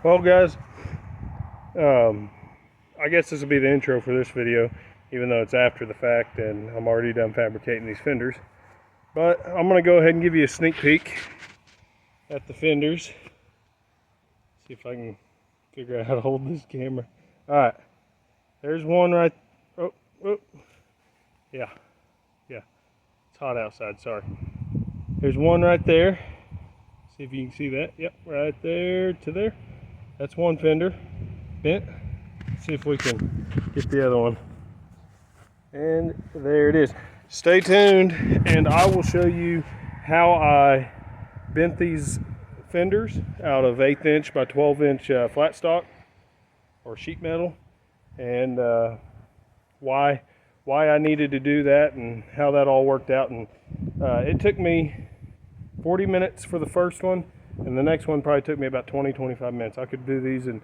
Well, guys, I guess this will be the intro for this video, even though it's after the fact and I'm already done fabricating these fenders. But I'm going to go ahead and give you a sneak peek at the fenders. See if I can figure out how to hold this camera. Alright, there's one right. Oh, yeah. It's hot outside, sorry. There's one right there. See if you can see that. Yep, right there to there. That's one fender bent. Let's see if we can get the other one. And there it is. Stay tuned and I will show you how I bent these fenders out of 1/8 inch by 12 inch flat stock or sheet metal, and why I needed to do that and how that all worked out. And it took me 40 minutes for the first one, and the next one probably took me about 20-25 minutes. I could do these in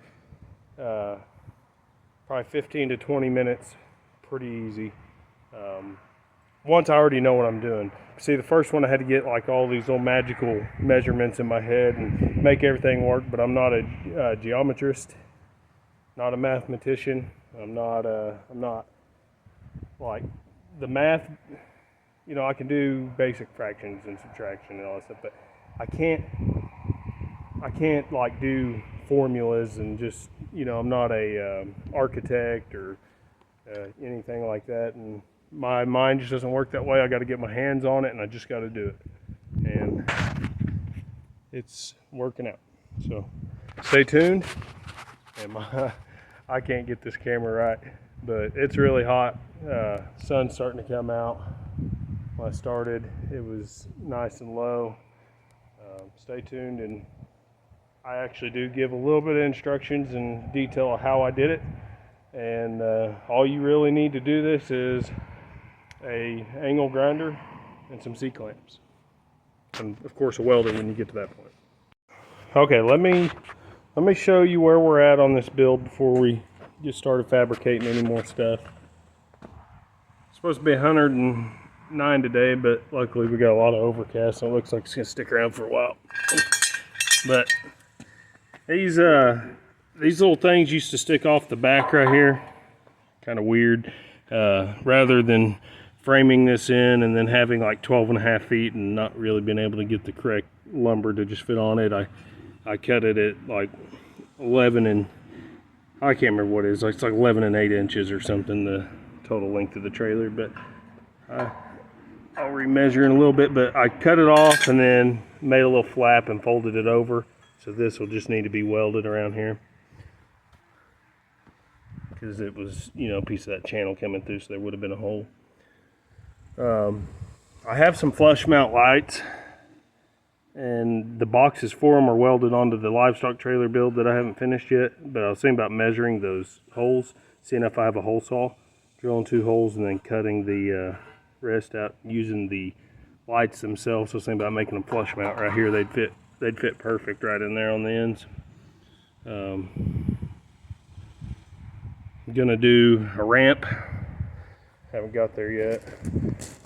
probably 15 to 20 minutes pretty easy, once I already know what I'm doing. See, the first one I had to get like all these little magical measurements in my head and make everything work, but I'm not a geometrist, not a mathematician. I'm not like the math, you know, I can do basic fractions and subtraction and all that stuff, but I can't like do formulas and just, you know, I'm not a architect or anything like that, and my mind just doesn't work that way. I got to get my hands on it and I just got to do it, and it's working out. So stay tuned. And I can't get this camera right, but it's really hot. Sun's starting to come out. When I started, it was nice and low. Stay tuned, and I actually do give a little bit of instructions and detail of how I did it. And all you really need to do this is a angle grinder and some C-clamps, and of course a welder when you get to that point. Okay, let me show you where we're at on this build before we get started fabricating any more stuff. It's supposed to be 109 today, but luckily we got a lot of overcast, so it looks like it's gonna stick around for a while. But these little things used to stick off the back right here, kind of weird. Rather than framing this in and then having like 12.5 feet and not really being able to get the correct lumber to just fit on it, I cut it at like 11 and I can't remember what it is. It's like 11 and 8 inches or something, the total length of the trailer. But I'll remeasure in a little bit. But I cut it off and then made a little flap and folded it over. So this will just need to be welded around here, because it was, you know, a piece of that channel coming through, so there would have been a hole. I have some flush mount lights, and the boxes for them are welded onto the livestock trailer build that I haven't finished yet, but I was thinking about measuring those holes, seeing if I have a hole saw, drilling 2 holes and then cutting the rest out using the lights themselves. So I was thinking about making them flush mount right here. They'd fit perfect right in there on the ends. I'm gonna do a ramp. Haven't got there yet.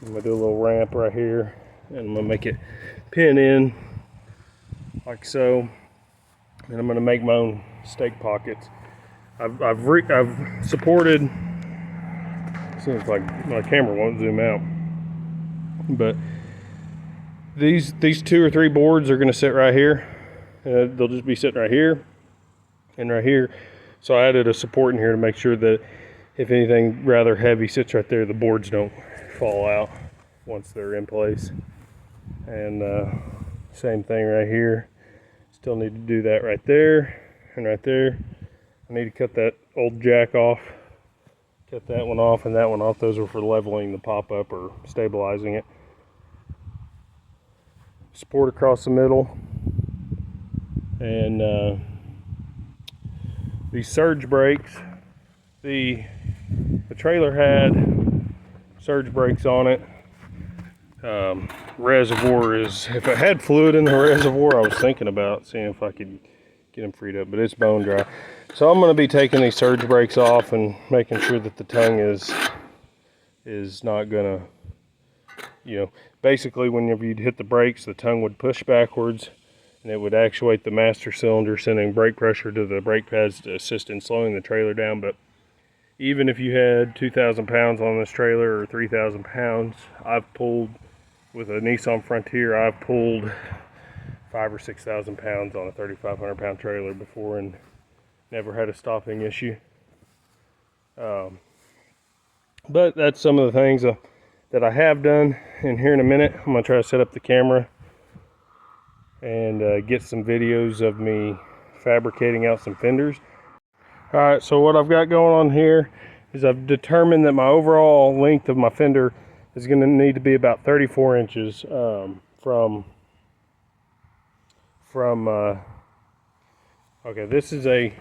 I'm gonna do a little ramp right here, and I'm gonna make it pin in like so. And I'm gonna make my own stake pockets. I've supported. Seems like my camera won't zoom out, but these 2 or 3 boards are gonna sit right here. They'll just be sitting right here and right here. So I added a support in here to make sure that if anything rather heavy sits right there, the boards don't fall out once they're in place. And same thing right here. Still need to do that right there and right there. I need to cut that old jack off. Cut that one off and that one off. Those are for leveling the pop-up or stabilizing it. Support across the middle. And these surge brakes, the trailer had surge brakes on it. Reservoir is, if it had fluid in the reservoir, I was thinking about seeing if I could get them freed up, but it's bone dry. So I'm going to be taking these surge brakes off and making sure that the tongue is not going to, you know, basically whenever you'd hit the brakes, the tongue would push backwards and it would actuate the master cylinder, sending brake pressure to the brake pads to assist in slowing the trailer down. But even if you had 2,000 pounds on this trailer or 3,000 pounds, I've pulled, with a Nissan Frontier, I've pulled 5,000 or 6,000 pounds on a 3,500 pound trailer before and never had a stopping issue. But that's some of the things that I have done. And here in a minute, I'm going to try to set up the camera and get some videos of me fabricating out some fenders. Alright, so what I've got going on here is I've determined that my overall length of my fender is going to need to be about 34 inches okay, this is a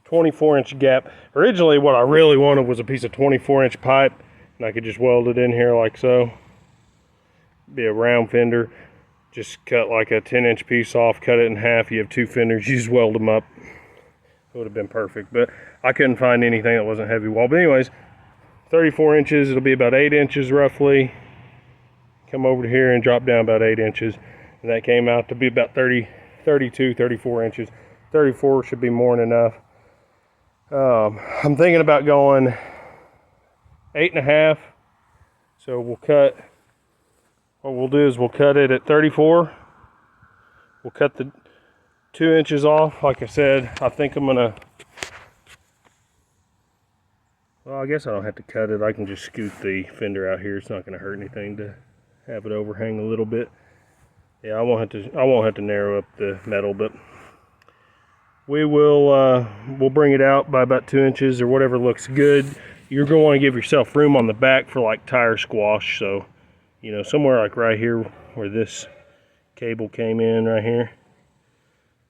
24-inch gap. Originally what I really wanted was a piece of 24-inch pipe, and I could just weld it in here like so. Be a round fender. Just cut like a 10-inch piece off, cut it in half. You have two fenders, you just weld them up. It would have been perfect, but I couldn't find anything that wasn't heavy wall. But anyways, 34 inches, it'll be about 8 inches roughly. Come over to here and drop down about 8 inches. And that came out to be about 32, 34 inches. 34 should be more than enough. I'm thinking about going 8.5. So we'll cut, what we'll do is we'll cut it at 34. We'll cut the 2 inches off. Like I said, I think I'm gonna, well, I guess I don't have to cut it. I can just scoot the fender out here. It's not gonna hurt anything to have it overhang a little bit. Yeah, I won't have to narrow up the metal, but we will we'll bring it out by about 2 inches or whatever looks good. You're going to want to give yourself room on the back for like tire squash. So, you know, somewhere like right here where this cable came in right here,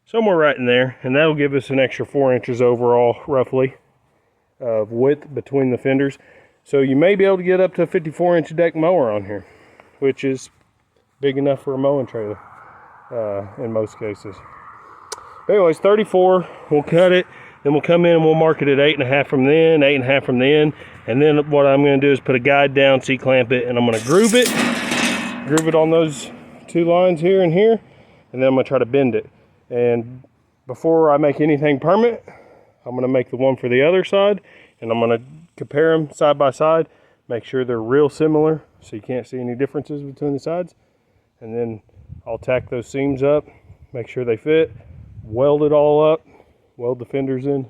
somewhere right in there, and that'll give us an extra 4 inches overall roughly of width between the fenders. So you may be able to get up to a 54-inch deck mower on here, which is big enough for a mowing trailer in most cases. But anyways, 34, we'll cut it, then we'll come in and we'll mark it at 8.5 from the end, 8.5 from the end, and then what I'm going to do is put a guide down, C-clamp it, and I'm going to groove it on those two lines here and here, and then I'm going to try to bend it. And before I make anything permanent, I'm going to make the one for the other side, and I'm going to compare them side by side, make sure they're real similar so you can't see any differences between the sides. And then I'll tack those seams up, make sure they fit, weld it all up, weld the fenders in.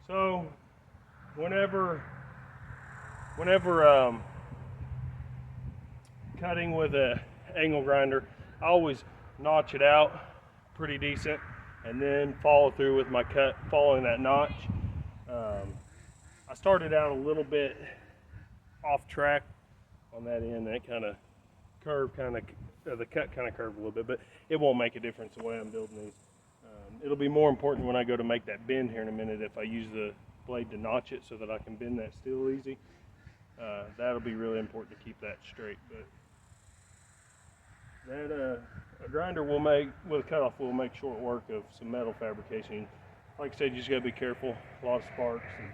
So whenever cutting with a angle grinder, I always notch it out pretty decent and then follow through with my cut following that notch. I started out a little bit off track on that end. That kind of curve the cut kind of curved a little bit, but it won't make a difference the way I'm building these. It'll be more important when I go to make that bend here in a minute if I use the blade to notch it so that I can bend that steel easy. That'll be really important to keep that straight. But that a grinder will make, with a cutoff, will make short work of some metal fabrication. Like I said, you just gotta be careful. A lot of sparks. And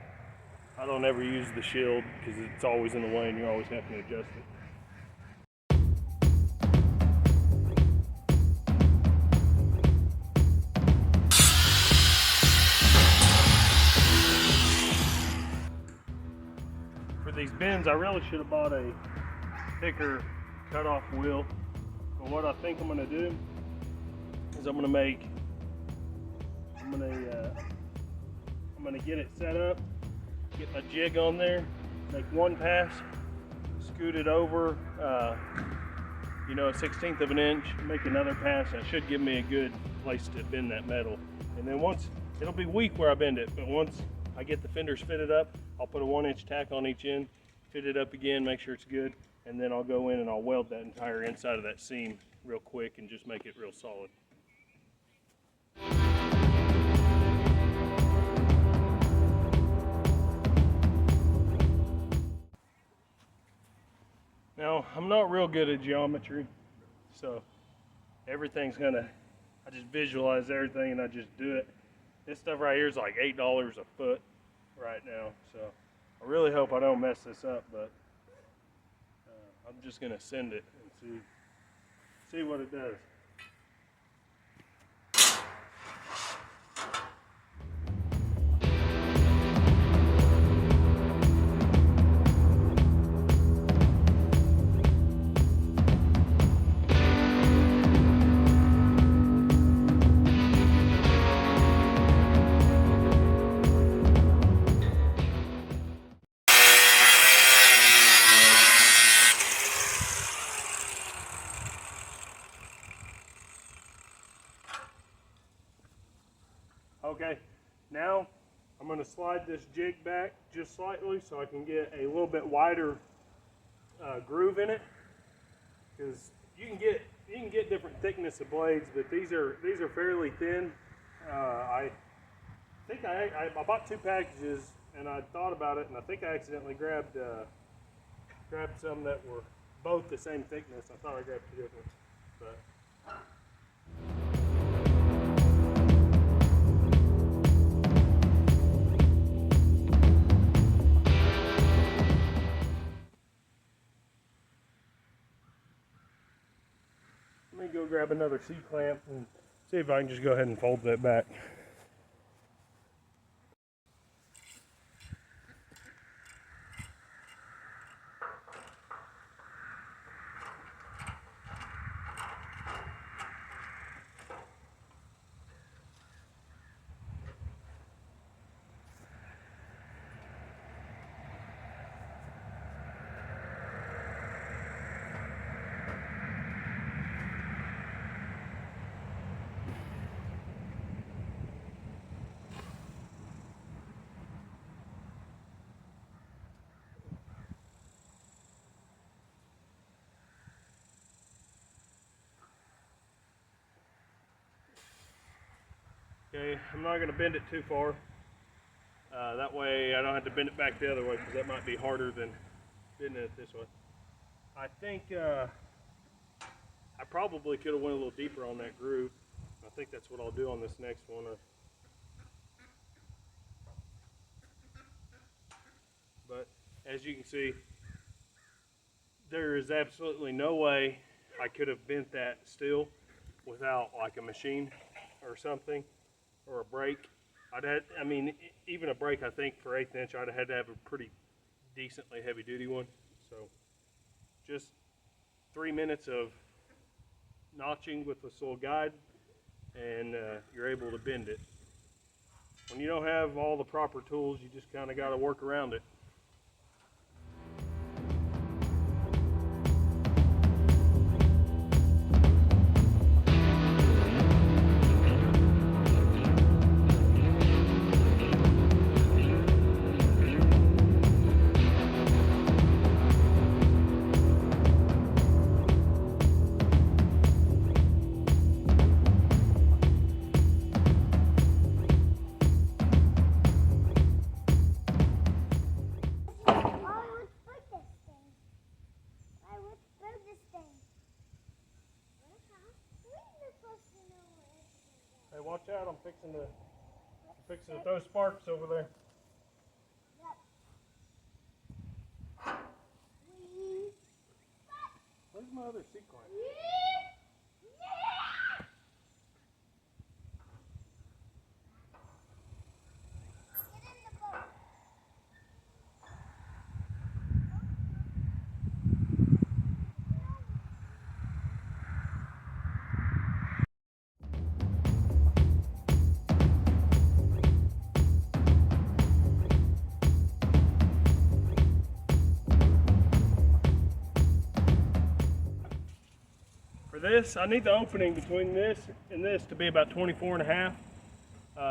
I don't ever use the shield because it's always in the way and you're always having to adjust it. These bends, I really should have bought a thicker cutoff wheel. But what I think I'm going to do is I'm going to get it set up, get my jig on there, make one pass, scoot it over, you know, a 1/16 of an inch, make another pass. That should give me a good place to bend that metal. And then once, it'll be weak where I bend it, but once I get the fenders fitted up, I'll put a 1-inch tack on each end, fit it up again, make sure it's good, and then I'll go in and I'll weld that entire inside of that seam real quick and just make it real solid. Now, I'm not real good at geometry, so everything's gonna, I just visualize everything and I just do it. This stuff right here is like $8 a foot right now, so I really hope I don't mess this up, but I'm just gonna send it and see what it does. Okay, now I'm going to slide this jig back just slightly so I can get a little bit wider groove in it, because you can get different thickness of blades, but these are fairly thin. I think I bought 2 packages and I thought about it, and I think I accidentally grabbed some that were both the same thickness. I thought I grabbed 2 different, but. Let me go grab another C-clamp and see if I can just go ahead and fold that back. Okay, I'm not going to bend it too far. That way I don't have to bend it back the other way, because that might be harder than bending it this way. I think I probably could have went a little deeper on that groove. I think that's what I'll do on this next one. But as you can see, there is absolutely no way I could have bent that steel without like a machine or something, or a brake. I mean, even a brake, I think for 1/8 inch, I'd have had to have a pretty decently heavy duty one. So just 3 minutes of notching with this little guide, and you're able to bend it. When you don't have all the proper tools, you just kind of got to work around it. Hey, watch out, I'm fixing to throw sparks over there. Where's my other C-clamp? this, I need the opening between this and this to be about 24.5.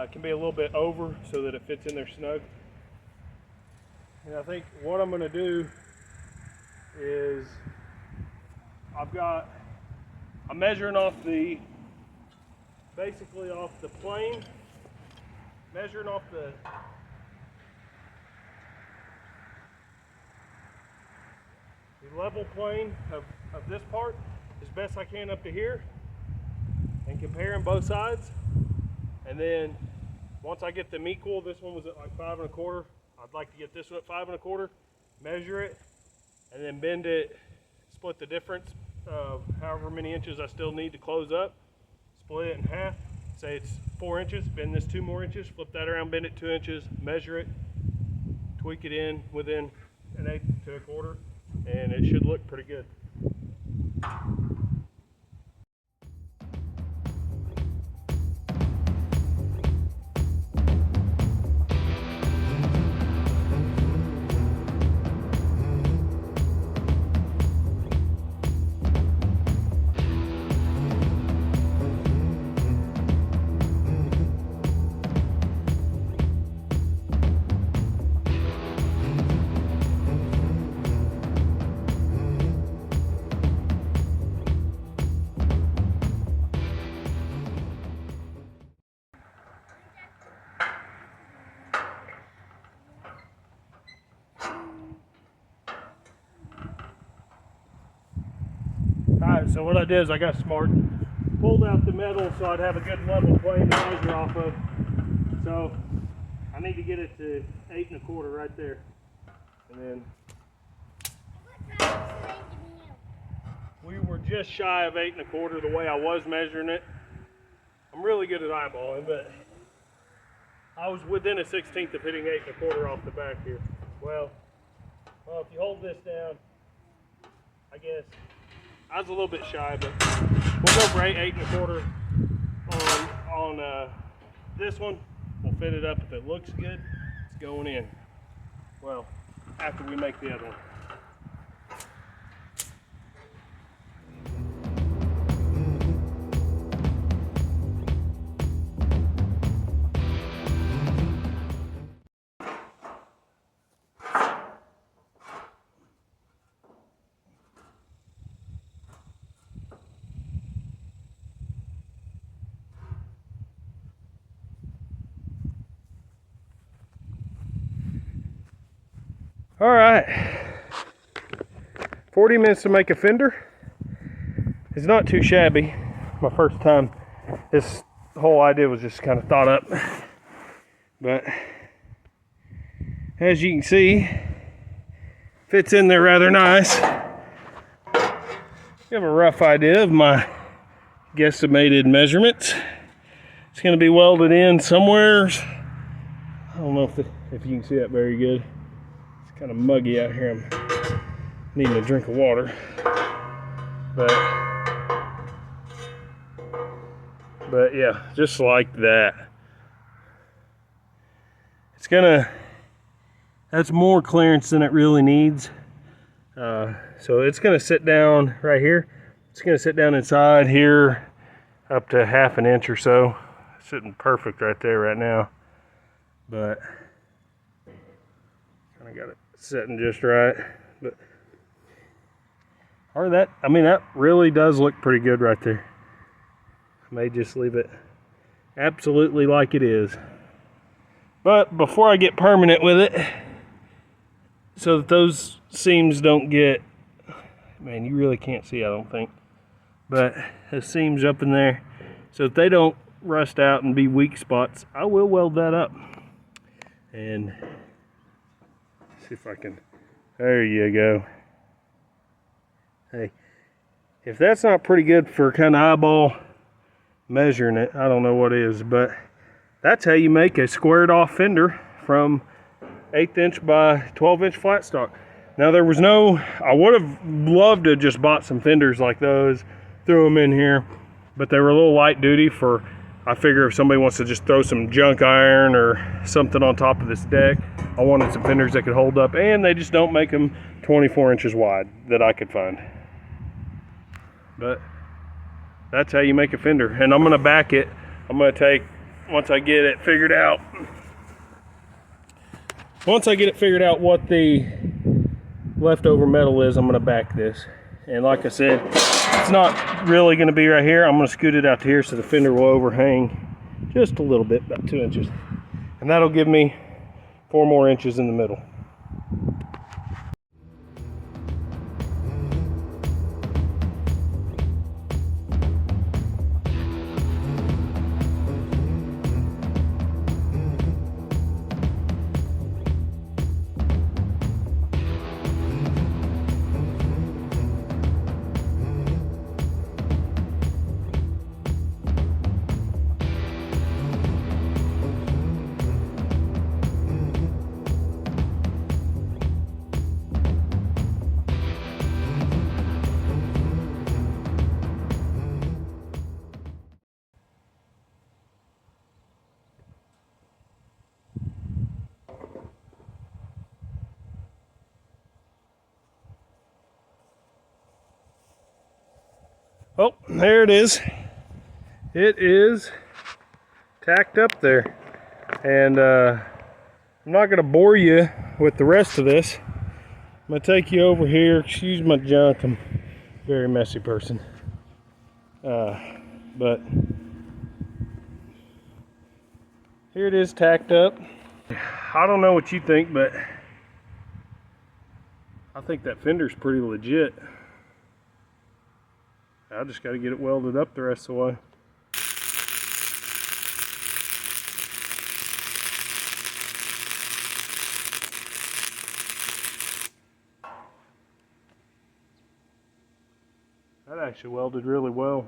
It can be a little bit over so that it fits in there snug. And I think what I'm going to do is I'm measuring off basically off the plane, measuring off the level plane of this part as best I can up to here, and comparing both sides. And then once I get them equal, this one was at like 5 1/4. I'd like to get this one at 5 1/4, measure it, and then bend it, split the difference of however many inches I still need to close up, split it in half, say it's 4 inches, bend this 2 more inches, flip that around, bend it 2 inches, measure it, tweak it in within 1/8 to 1/4, and it should look pretty good. Alright, so what I did is I got smart, pulled out the metal so I'd have a good level plane to measure off of. So I need to get it to 8 1/4 right there. And then we were just shy of 8 1/4 the way I was measuring it. I'm really good at eyeballing, but I was within a 1/16 of hitting 8 1/4 off the back here. Well, if you hold this down, I guess I was a little bit shy, but we'll go for 8 1/4 on this one. We'll fit it up. If it looks good, it's going in. Well, after we make the other one. All right, 40 minutes to make a fender. It's not too shabby. My first time, this whole idea was just kind of thought up. But as you can see, fits in there rather nice. You have a rough idea of my guesstimated measurements. It's going to be welded in somewhere. I don't know if you can see that very good. Kind of muggy out here. I'm needing a drink of water, but yeah, just like that. That's more clearance than it really needs. So it's gonna sit down right here. It's gonna sit down inside here up to 1/2 inch or so. It's sitting perfect right there right now, but kind of got it setting just right. But that really does look pretty good right there. I may just leave it absolutely like it is. But before I get permanent with it, so that those seams don't get, man, you really can't see, I don't think, but the seams up in there, so that they don't rust out and be weak spots, I will weld that up. And see if I can, there you go. Hey, if that's not pretty good for kind of eyeball measuring it, I don't know what is, but that's how you make a squared off fender from 1/8 inch by 12 inch flat stock. Now there was I would have loved to just bought some fenders like those, threw them in here, but they were a little light duty for, I figure if somebody wants to just throw some junk iron or something on top of this deck, I wanted some fenders that could hold up, and they just don't make them 24 inches wide that I could find. But that's how you make a fender. And I'm gonna back it. I'm gonna take, once I get it figured out what the leftover metal is, I'm gonna back this. And like I said, it's not really gonna be right here. I'm gonna scoot it out to here so the fender will overhang just a little bit, about 2 inches. And that'll give me 4 more inches in the middle. Oh, there it is. It is tacked up there. And I'm not going to bore you with the rest of this. I'm going to take you over here. Excuse my junk. I'm a very messy person. But here it is tacked up. I don't know what you think, but I think that fender's pretty legit. I just got to get it welded up the rest of the way. That actually welded really well.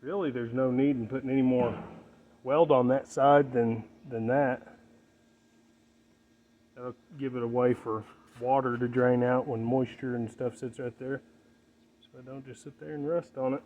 Really, there's no need in putting any more weld on that side than that. That'll give it a way for water to drain out when moisture and stuff sits right there, so I don't just sit there and rust on it.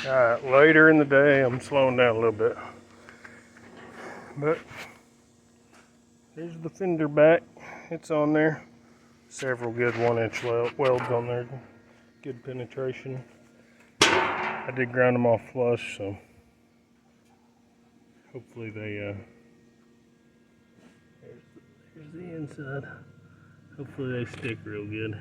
Alright, later in the day, I'm slowing down a little bit. But here's the fender back. It's on there. Several good 1-inch welds on there. Good penetration. I did ground them off flush, so hopefully they, here's the inside. Hopefully they stick real good.